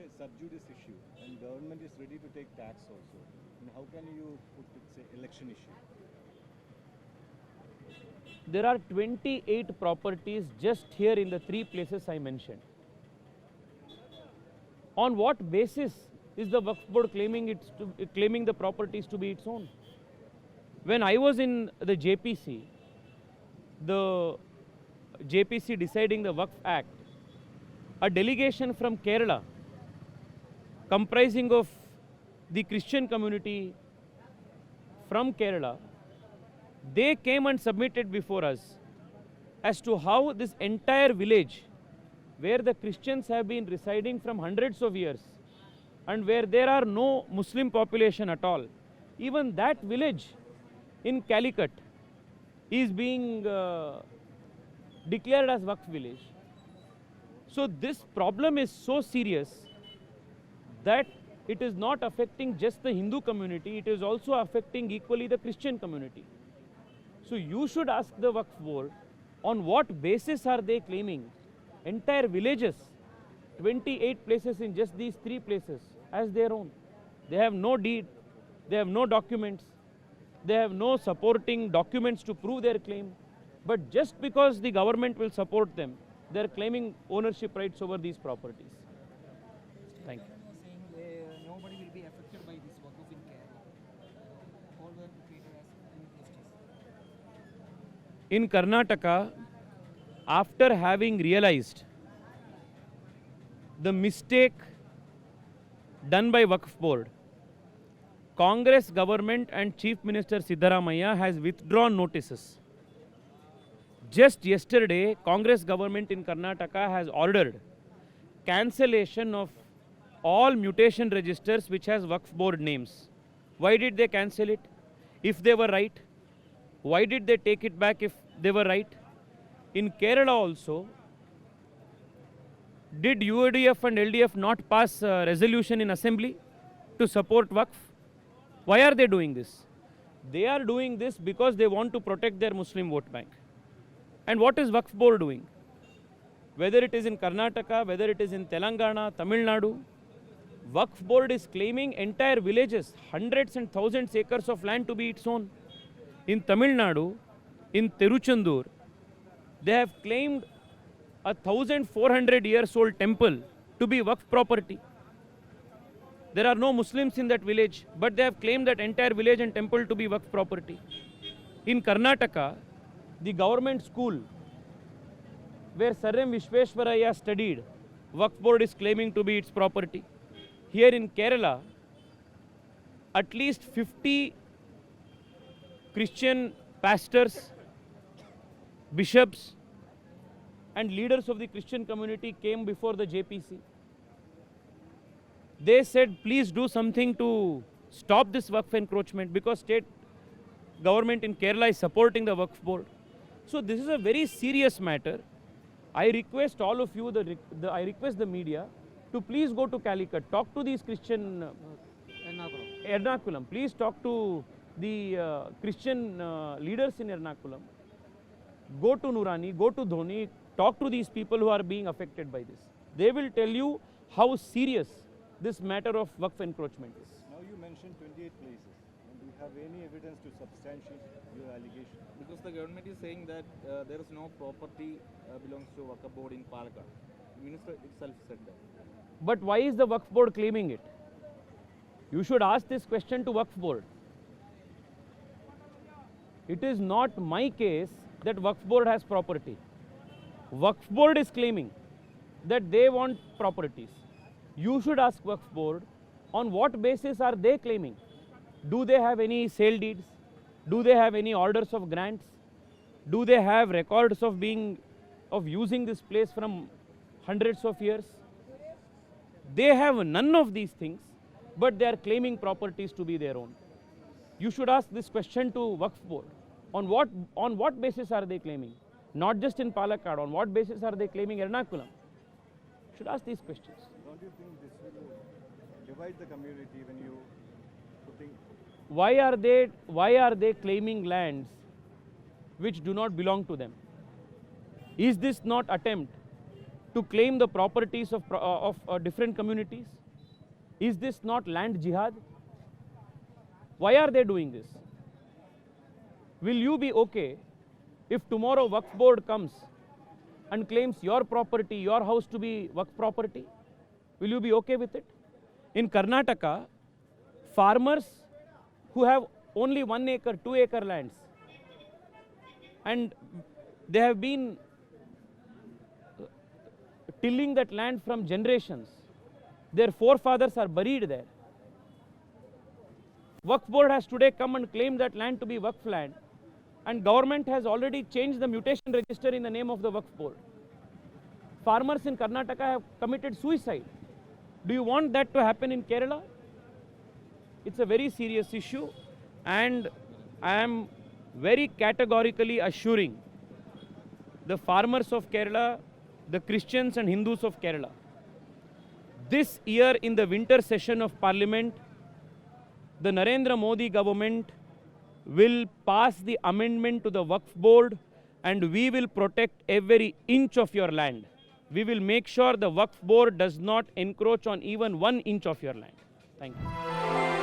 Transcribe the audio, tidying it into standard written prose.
a sub judice issue, and government is ready to take tax also. And how can you put it's an election issue? There are 28 properties just here in the three places I mentioned. On what basis is the Waqf board claiming the properties to be its own? When I was in the JPC deciding the Waqf Act, a delegation from Kerala comprising of the Christian community from Kerala, they came and submitted before us as to how this entire village, where the Christians have been residing from hundreds of years and where there are no Muslim population at all, even that village in Calicut is being declared as Waqf village. So this problem is so serious that it is not affecting just the Hindu community, it is also affecting equally the Christian community. So you should ask the Waqf board, on what basis are they claiming entire villages, 28 places in just these three places, as their own? They have no deed, they have no documents, they have no supporting documents to prove their claim. But just because the government will support them, they are claiming ownership rights over these properties. Thank you. Saying nobody will be affected by this Waqf in Kerala. All were treated as injustice. In Karnataka, after having realized the mistake done by Waqf board, Congress government and Chief Minister Siddaramaiah has withdrawn notices. Just yesterday, Congress government in Karnataka has ordered cancellation of all mutation registers which has Waqf board names. Why did they cancel it if they were right? Why did they take it back if they were right? In Kerala also, did UDF and LDF not pass a resolution in assembly to support Waqf? Why are they doing this? They are doing this because they want to protect their Muslim vote bank. And what is Waqf board doing? Whether it is in Karnataka, whether it is in Telangana, Tamil Nadu, Waqf board is claiming entire villages, hundreds and thousands acres of land to be its own. In Tamil Nadu, in Tiruchendur, they have claimed a 1400 years old temple to be Waqf property. There are no Muslims in that village, but they have claimed that entire village and temple to be Waqf property. In Karnataka, the government school where Sir M. Vishweshwaraya studied, Waqf board is claiming to be its property. Here in Kerala, at least 50 Christian pastors, bishops and leaders of the Christian community came before the JPC. They said, please do something to stop this Waqf encroachment, because state government in Kerala is supporting the Waqf board. So this is a very serious matter. I request all of you, I request the media to please go to Calicut, talk to these Christian Ernakulam. Please talk to the Christian leaders in Ernakulam. Go to Nurani, go to Dhoni, talk to these people who are being affected by this. They will tell you how serious this matter of Waqf encroachment is. Now you mentioned 28 places. And do you have any evidence to substantiate your allegation? Because the government is saying that there is no property belongs to Waqf board in Palakkad. The minister itself said that. But why is the Waqf board claiming it? You should ask this question to Waqf board. It is not my case that Waqf board has property. Waqf board is claiming that they want properties. You should ask Waqf board, on what basis are they claiming? Do they have any sale deeds? Do they have any orders of grants? Do they have records of using this place from hundreds of years? They have none of these things, but they are claiming properties to be their own. You should ask this question to Waqf board. On what basis are they claiming? Not just in Palakkad, on what basis are they claiming Ernakulam? You should ask these questions. Don't you think this will divide the community when you putting? Why are they claiming lands which do not belong to them? Is this not attempt to claim the properties of different communities? Is this not land jihad? Why are they doing this? Will you be okay if tomorrow Waqf board comes and claims your property, your house to be Waqf property? Will you be okay with it? In Karnataka, farmers who have only 1 acre, 2 acre lands, and they have been tilling that land from generations. Their forefathers are buried there. Waqf board has today come and claimed that land to be Waqf land, and government has already changed the mutation register in the name of the Waqf board. Farmers in Karnataka have committed suicide. Do you want that to happen in Kerala? It's a very serious issue, and I am very categorically assuring the farmers of Kerala, the Christians and Hindus of Kerala, this year in the winter session of Parliament, the Narendra Modi government will pass the amendment to the Waqf board, and we will protect every inch of your land. We will make sure the Waqf board does not encroach on even 1 inch of your land. Thank you.